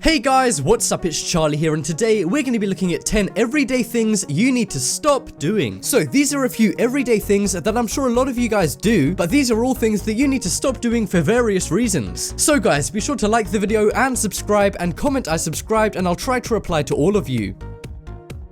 Hey guys, what's up? It's Charlie here, and today we're going to be looking at 10 everyday things you need to stop doing. So these are a few everyday things that I'm sure a lot of you guys do, but these are all things that you need to stop doing for various reasons. So guys, be sure to like the video and subscribe and comment I subscribed, and I'll try to reply to all of you.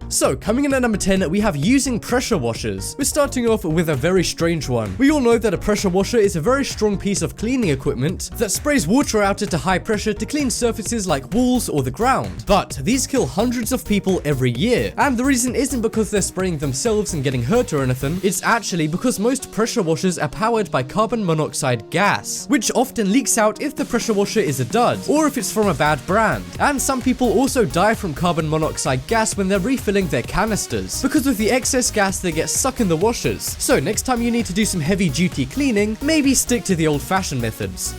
So, coming in at number 10, we have using pressure washers. We're starting off with a very strange one. We all know that a pressure washer is a very strong piece of cleaning equipment that sprays water out at a high pressure to clean surfaces like walls or the ground. But these kill hundreds of people every year. And the reason isn't because they're spraying themselves and getting hurt or anything. It's actually because most pressure washers are powered by carbon monoxide gas, which often leaks out if the pressure washer is a dud or if it's from a bad brand. And some people also die from carbon monoxide gas when they're refilling their canisters because of the excess gas that gets stuck in the washers. So next time you need to do some heavy duty cleaning, maybe stick to the old-fashioned methods.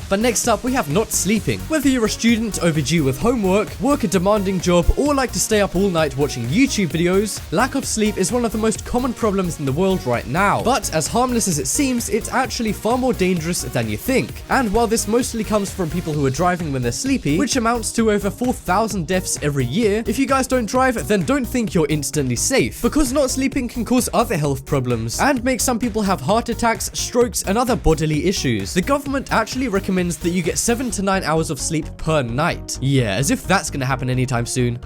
But next up, we have not sleeping. Whether you're a student overdue with homework, work a demanding job, or like to stay up all night watching YouTube videos, lack of sleep is one of the most common problems in the world right now. But as harmless as it seems, it's actually far more dangerous than you think. And while this mostly comes from people who are driving when they're sleepy, which amounts to over 4,000 deaths every year, if you guys don't drive, then don't think you're instantly safe, because not sleeping can cause other health problems and make some people have heart attacks, strokes, and other bodily issues. The government actually recommends that you get 7 to 9 hours of sleep per night. Yeah, as if that's gonna happen anytime soon.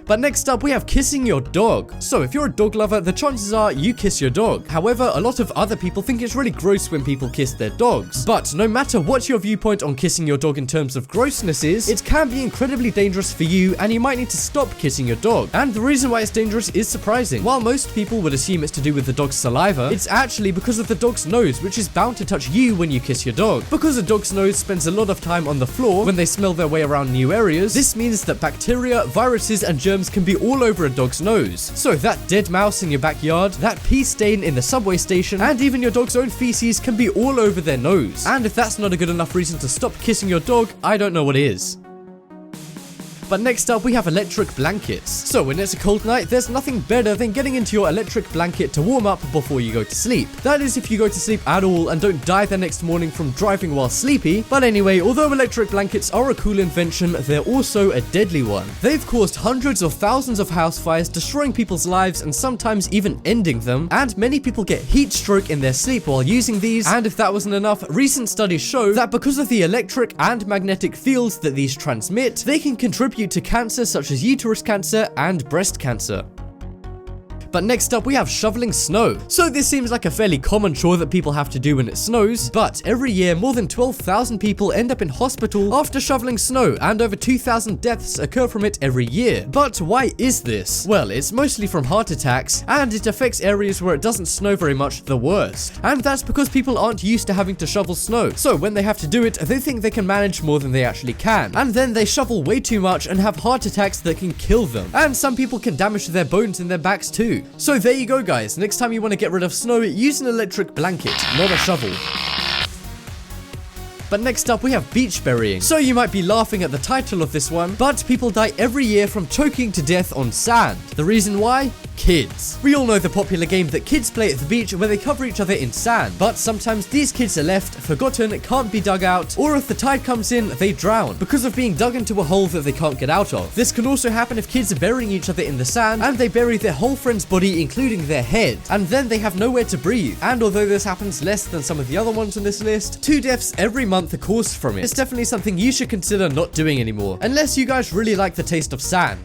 But next up, we have kissing your dog. So if you're a dog lover, the chances are you kiss your dog. However, a lot of other people think it's really gross when people kiss their dogs. But no matter what your viewpoint on kissing your dog in terms of grossness is, it can be incredibly dangerous for you, and you might need to stop kissing your dog. And the reason why it's dangerous is surprising. While most people would assume it's to do with the dog's saliva, it's actually because of the dog's nose, which is bound to touch you when you kiss your dog. Because a dog's nose spends a lot of time on the floor when they smell their way around new areas, this means that bacteria, viruses, and germs can be all over a dog's nose. So that dead mouse in your backyard, that pee stain in the subway station, and even your dog's own feces can be all over their nose. And if that's not a good enough reason to stop kissing your dog, I don't know what is. But next up, we have electric blankets. So when it's a cold night, there's nothing better than getting into your electric blanket to warm up before you go to sleep. That is if you go to sleep at all and don't die the next morning from driving while sleepy. But anyway, although electric blankets are a cool invention, they're also a deadly one. They've caused hundreds of thousands of house fires, destroying people's lives and sometimes even ending them. And many people get heat stroke in their sleep while using these. And if that wasn't enough, recent studies show that because of the electric and magnetic fields that these transmit, they can contribute to cancer such as uterus cancer and breast cancer. But next up, we have shoveling snow. So this seems like a fairly common chore that people have to do when it snows, but every year more than 12,000 people end up in hospital after shoveling snow, and over 2,000 deaths occur from it every year. But why is this? Well, it's mostly from heart attacks, and it affects areas where it doesn't snow very much the worst. And that's because people aren't used to having to shovel snow. So when they have to do it, they think they can manage more than they actually can. And then they shovel way too much and have heart attacks that can kill them. And some people can damage their bones in their backs too. So there you go guys, next time you want to get rid of snow, use an electric blanket, not a shovel. But next up, we have beach burying. So you might be laughing at the title of this one, but people die every year from choking to death on sand. The reason why? Kids. We all know the popular game that kids play at the beach where they cover each other in sand, but sometimes these kids are left, forgotten, can't be dug out, or if the tide comes in, they drown because of being dug into a hole that they can't get out of. This can also happen if kids are burying each other in the sand and they bury their whole friend's body, including their head, and then they have nowhere to breathe. And although this happens less than some of the other ones on this list, 2 deaths every month are caused from it. It's definitely something you should consider not doing anymore, unless you guys really like the taste of sand.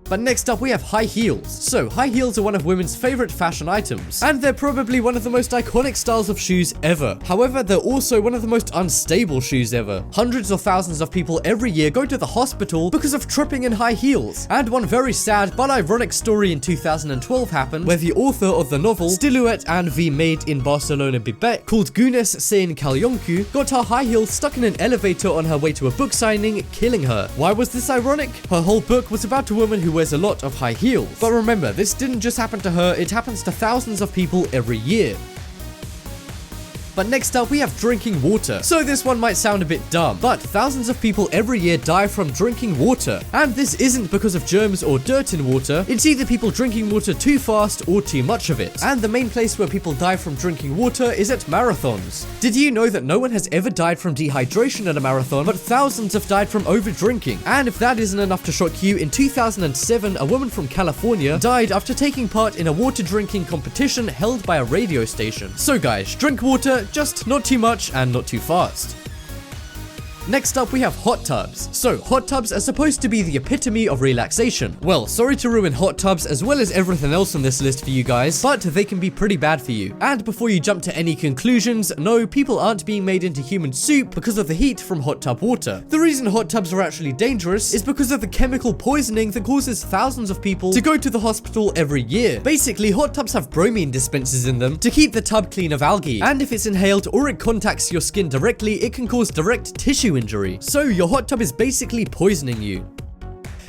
But next up, we have high heels. So high heels are one of women's favorite fashion items, and they're probably one of the most iconic styles of shoes ever. However, they're also one of the most unstable shoes ever. Hundreds of thousands of people every year go to the hospital because of tripping in high heels. And one very sad but ironic story in 2012 happened where the author of the novel Stiluet and V Made in Barcelona Bibet, called Gunes Sain Kalyonku, got her high heels stuck in an elevator on her way to a book signing, killing her. Why was this ironic? Her whole book was about a woman who wears a lot of high heels. But remember, this didn't just happen to her, it happens to thousands of people every year. But next up we have drinking water. So this one might sound a bit dumb, but thousands of people every year die from drinking water. And this isn't because of germs or dirt in water, it's either people drinking water too fast or too much of it. And the main place where people die from drinking water is at marathons. Did you know that no one has ever died from dehydration at a marathon, but thousands have died from over drinking? And if that isn't enough to shock you, in 2007 a woman from California died after taking part in a water drinking competition held by a radio station. So guys, drink water, just not too much and not too fast. Next up we have hot tubs. So hot tubs are supposed to be the epitome of relaxation. Well, sorry to ruin hot tubs as well as everything else on this list for you guys, but they can be pretty bad for you. And before you jump to any conclusions, no, people aren't being made into human soup because of the heat from hot tub water. The reason hot tubs are actually dangerous is because of the chemical poisoning that causes thousands of people to go to the hospital every year. Basically, hot tubs have bromine dispensers in them to keep the tub clean of algae, and if it's inhaled or it contacts your skin directly, it can cause direct tissue injury. So your hot tub is basically poisoning you.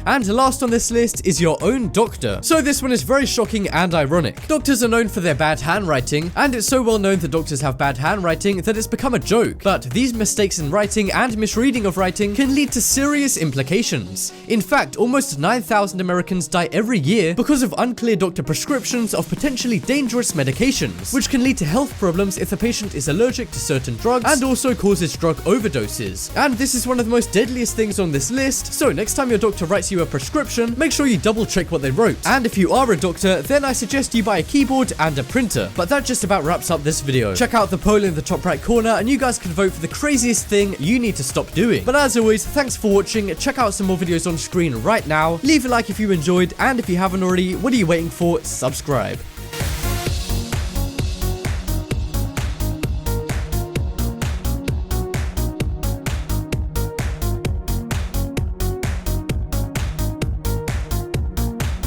And last on this list is your own doctor. So this one is very shocking and ironic. Doctors are known for their bad handwriting, and it's so well known that doctors have bad handwriting that it's become a joke. But these mistakes in writing and misreading of writing can lead to serious implications. In fact, almost 9,000 Americans die every year because of unclear doctor prescriptions of potentially dangerous medications, which can lead to health problems if the patient is allergic to certain drugs and also causes drug overdoses. And this is one of the most deadliest things on this list, so next time your doctor writes you a prescription, make sure you double check what they wrote. And if you are a doctor, then I suggest you buy a keyboard and a printer. But that just about wraps up this video. Check out the poll in the top right corner and you guys can vote for the craziest thing you need to stop doing. But as always, thanks for watching. Check out some more videos on screen right now. Leave a like if you enjoyed, and if you haven't already, what are you waiting for? Subscribe.